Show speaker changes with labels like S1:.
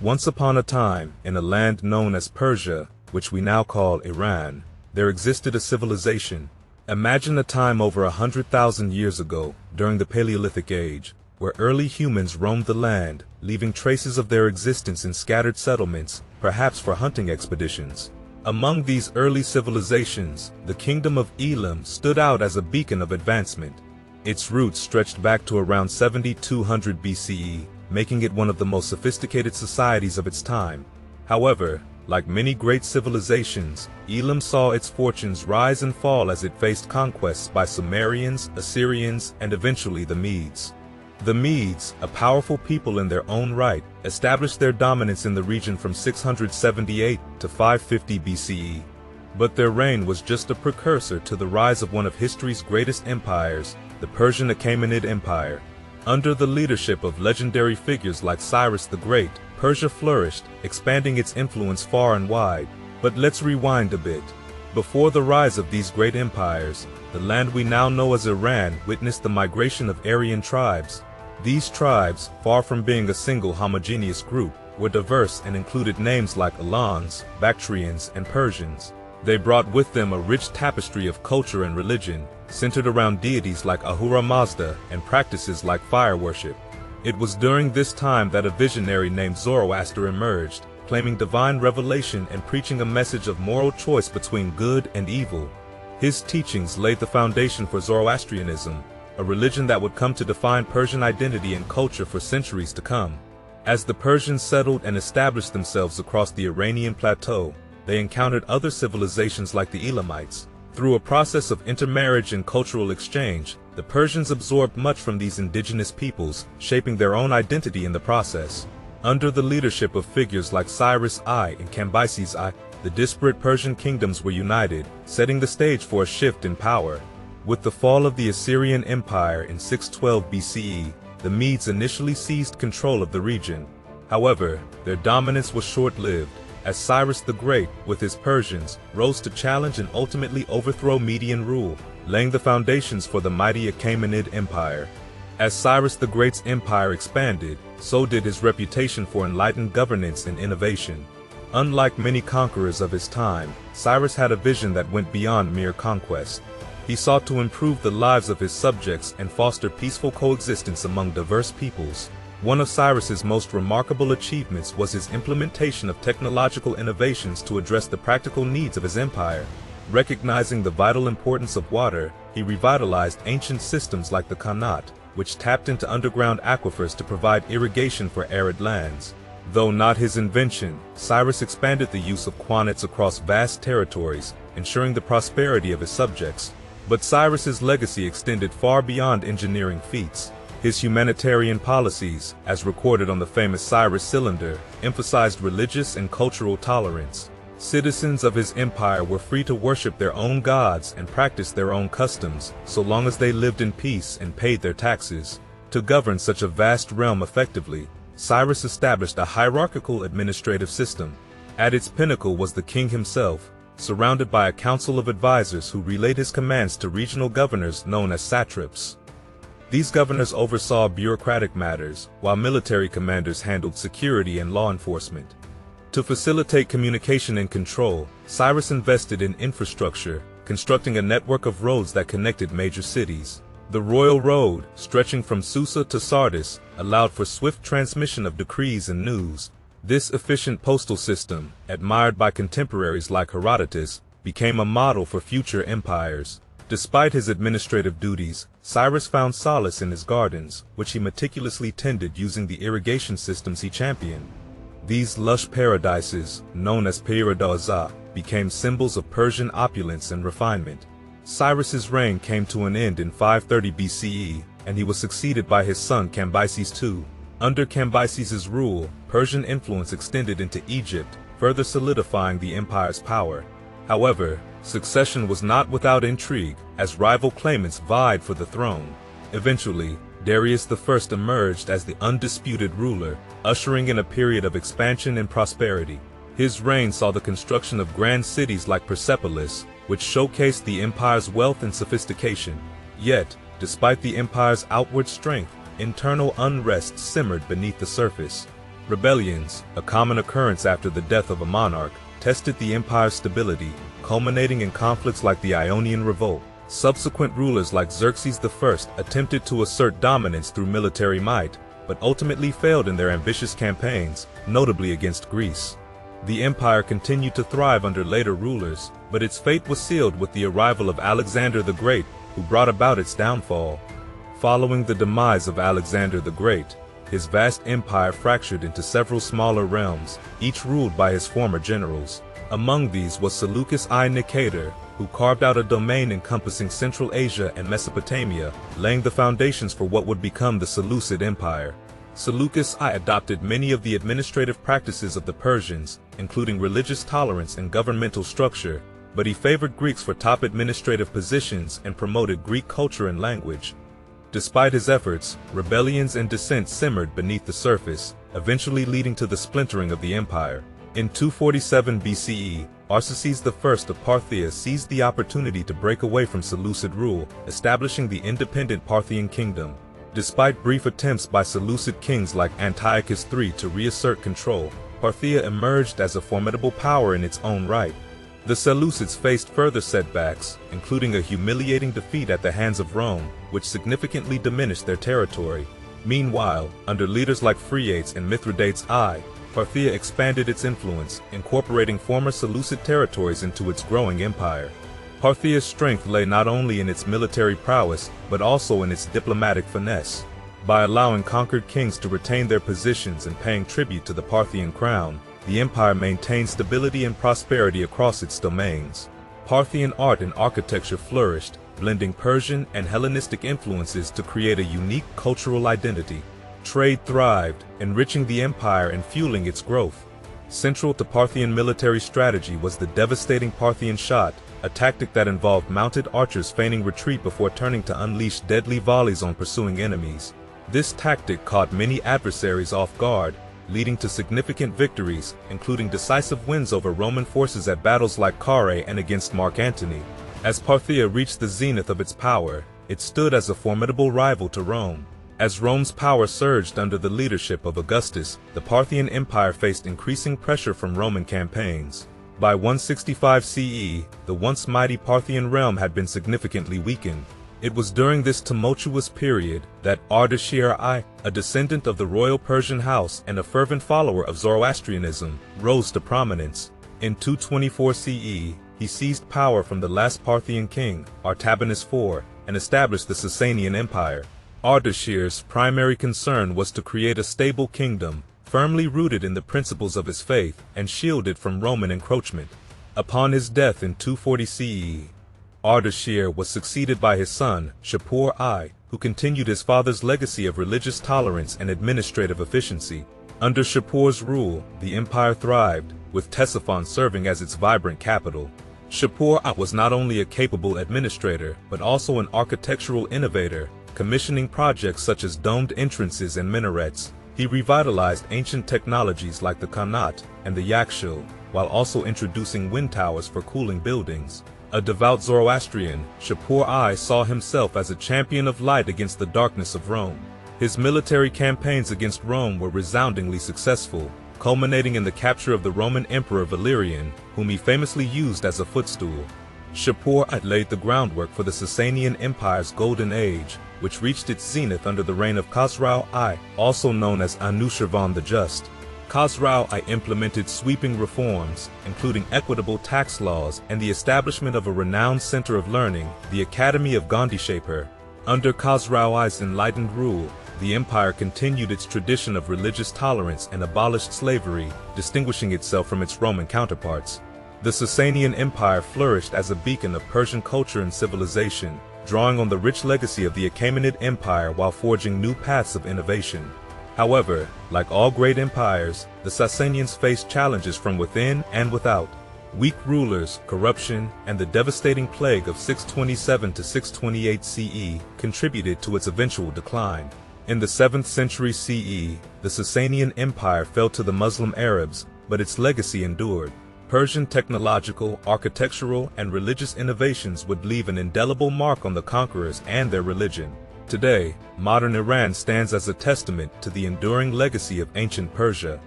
S1: Once upon a time, in a land known as Persia, which we now call Iran, there existed a civilization. Imagine a time over 100,000 years ago, during the Paleolithic Age, where early humans roamed the land, leaving traces of their existence in scattered settlements, perhaps for hunting expeditions. Among these early civilizations, the kingdom of Elam stood out as a beacon of advancement. Its roots stretched back to around 7200 BCE, making it one of the most sophisticated societies of its time. However, like many great civilizations, Elam saw its fortunes rise and fall as it faced conquests by Sumerians, Assyrians, and eventually the Medes. The Medes, a powerful people in their own right, established their dominance in the region from 678 to 550 BCE. But their reign was just a precursor to the rise of one of history's greatest empires, the Persian Achaemenid Empire. Under the leadership of legendary figures like Cyrus the Great, Persia flourished, expanding its influence far and wide. But let's rewind a bit. Before the rise of these great empires, the land we now know as Iran witnessed the migration of Aryan tribes. These tribes, far from being a single homogeneous group, were diverse and included names like Alans, Bactrians, and Persians. They brought with them a rich tapestry of culture and religion, centered around deities like Ahura Mazda and practices like fire worship. It was during this time that a visionary named Zoroaster emerged, claiming divine revelation and preaching a message of moral choice between good and evil. His teachings laid the foundation for Zoroastrianism, a religion that would come to define Persian identity and culture for centuries to come. As the Persians settled and established themselves across the Iranian plateau, they encountered other civilizations like the Elamites. Through a process of intermarriage and cultural exchange, the Persians absorbed much from these indigenous peoples, shaping their own identity in the process. Under the leadership of figures like Cyrus I and Cambyses I, the disparate Persian kingdoms were united, setting the stage for a shift in power. With the fall of the Assyrian Empire in 612 BCE, the Medes initially seized control of the region. However, their dominance was short-lived, as Cyrus the Great, with his Persians, rose to challenge and ultimately overthrow Median rule, laying the foundations for the mighty Achaemenid Empire. As Cyrus the Great's empire expanded, so did his reputation for enlightened governance and innovation. Unlike many conquerors of his time, Cyrus had a vision that went beyond mere conquest. He sought to improve the lives of his subjects and foster peaceful coexistence among diverse peoples. One of Cyrus's most remarkable achievements was his implementation of technological innovations to address the practical needs of his empire. Recognizing the vital importance of water, he revitalized ancient systems like the Khanate, which tapped into underground aquifers to provide irrigation for arid lands. Though not his invention, Cyrus expanded the use of quanates across vast territories, ensuring the prosperity of his subjects. But Cyrus's legacy extended far beyond engineering feats. His humanitarian policies, as recorded on the famous Cyrus Cylinder, emphasized religious and cultural tolerance. Citizens of his empire were free to worship their own gods and practice their own customs, so long as they lived in peace and paid their taxes. To govern such a vast realm effectively, Cyrus established a hierarchical administrative system. At its pinnacle was the king himself, surrounded by a council of advisors who relayed his commands to regional governors known as satraps. These governors oversaw bureaucratic matters, while military commanders handled security and law enforcement. To facilitate communication and control, Cyrus invested in infrastructure, constructing a network of roads that connected major cities. The Royal Road, stretching from Susa to Sardis, allowed for swift transmission of decrees and news. This efficient postal system, admired by contemporaries like Herodotus, became a model for future empires. Despite his administrative duties, Cyrus found solace in his gardens, which he meticulously tended using the irrigation systems he championed. These lush paradises, known as Peiradauza, became symbols of Persian opulence and refinement. Cyrus's reign came to an end in 530 BCE, and he was succeeded by his son Cambyses II. Under Cambyses's rule, Persian influence extended into Egypt, further solidifying the empire's power. However, succession was not without intrigue, as rival claimants vied for the throne. Eventually, Darius I emerged as the undisputed ruler, ushering in a period of expansion and prosperity. His reign saw the construction of grand cities like Persepolis, which showcased the empire's wealth and sophistication. Yet, despite the empire's outward strength, internal unrest simmered beneath the surface. Rebellions, a common occurrence after the death of a monarch, tested the empire's stability, culminating in conflicts like the Ionian Revolt. Subsequent rulers like Xerxes I attempted to assert dominance through military might, but ultimately failed in their ambitious campaigns, notably against Greece. The empire continued to thrive under later rulers, but its fate was sealed with the arrival of Alexander the Great, who brought about its downfall. Following the demise of Alexander the Great, his vast empire fractured into several smaller realms, each ruled by his former generals. Among these was Seleucus I Nicator, who carved out a domain encompassing Central Asia and Mesopotamia, laying the foundations for what would become the Seleucid Empire. Seleucus I adopted many of the administrative practices of the Persians, including religious tolerance and governmental structure, but he favored Greeks for top administrative positions and promoted Greek culture and language. Despite his efforts, rebellions and dissent simmered beneath the surface, eventually leading to the splintering of the empire. In 247 BCE, Xerxes I of Parthia seized the opportunity to break away from Seleucid rule, establishing the independent Parthian kingdom. Despite brief attempts by Seleucid kings like Antiochus III to reassert control, Parthia emerged as a formidable power in its own right. The Seleucids faced further setbacks, including a humiliating defeat at the hands of Rome, which significantly diminished their territory. Meanwhile, under leaders like Phraates and Mithridates I, Parthia expanded its influence, incorporating former Seleucid territories into its growing empire. Parthia's strength lay not only in its military prowess, but also in its diplomatic finesse. By allowing conquered kings to retain their positions and paying tribute to the Parthian crown, the empire maintained stability and prosperity across its domains. Parthian art and architecture flourished, blending Persian and Hellenistic influences to create a unique cultural identity. Trade thrived, enriching the empire and fueling its growth. Central to Parthian military strategy was the devastating Parthian shot, a tactic that involved mounted archers feigning retreat before turning to unleash deadly volleys on pursuing enemies. This tactic caught many adversaries off guard, leading to significant victories, including decisive wins over Roman forces at battles like Carrhae and against Mark Antony. As Parthia reached the zenith of its power, it stood as a formidable rival to Rome. As Rome's power surged under the leadership of Augustus, the Parthian Empire faced increasing pressure from Roman campaigns. By 165 CE, the once mighty Parthian realm had been significantly weakened. It was during this tumultuous period that Ardashir I, a descendant of the royal Persian house and a fervent follower of Zoroastrianism, rose to prominence. In 224 CE, he seized power from the last Parthian king, Artabanus IV, and established the Sasanian Empire. Ardashir's primary concern was to create a stable kingdom, firmly rooted in the principles of his faith and shielded from Roman encroachment. Upon his death in 240 CE, Ardashir was succeeded by his son, Shapur I, who continued his father's legacy of religious tolerance and administrative efficiency. Under Shapur's rule, the empire thrived, with Ctesiphon serving as its vibrant capital. Shapur I was not only a capable administrator, but also an architectural innovator, commissioning projects such as domed entrances and minarets. He revitalized ancient technologies like the qanat and the yakshul, while also introducing wind towers for cooling buildings. A devout Zoroastrian, Shapur I saw himself as a champion of light against the darkness of Rome. His military campaigns against Rome were resoundingly successful, culminating in the capture of the Roman Emperor Valerian, whom he famously used as a footstool. Shapur I laid the groundwork for the Sasanian Empire's golden age, which reached its zenith under the reign of Khosrau I, also known as Anushirvan the Just. Khosrau I implemented sweeping reforms, including equitable tax laws and the establishment of a renowned center of learning, the Academy of Gandhishapur. Under Khosrau I's enlightened rule, the empire continued its tradition of religious tolerance and abolished slavery, distinguishing itself from its Roman counterparts. The Sasanian Empire flourished as a beacon of Persian culture and civilization, drawing on the rich legacy of the Achaemenid Empire while forging new paths of innovation. However, like all great empires, the Sasanians faced challenges from within and without. Weak rulers, corruption, and the devastating plague of 627 to 628 CE contributed to its eventual decline. In the 7th century CE, the Sasanian Empire fell to the Muslim Arabs, but its legacy endured. Persian technological, architectural, and religious innovations would leave an indelible mark on the conquerors and their religion. Today, modern Iran stands as a testament to the enduring legacy of ancient Persia,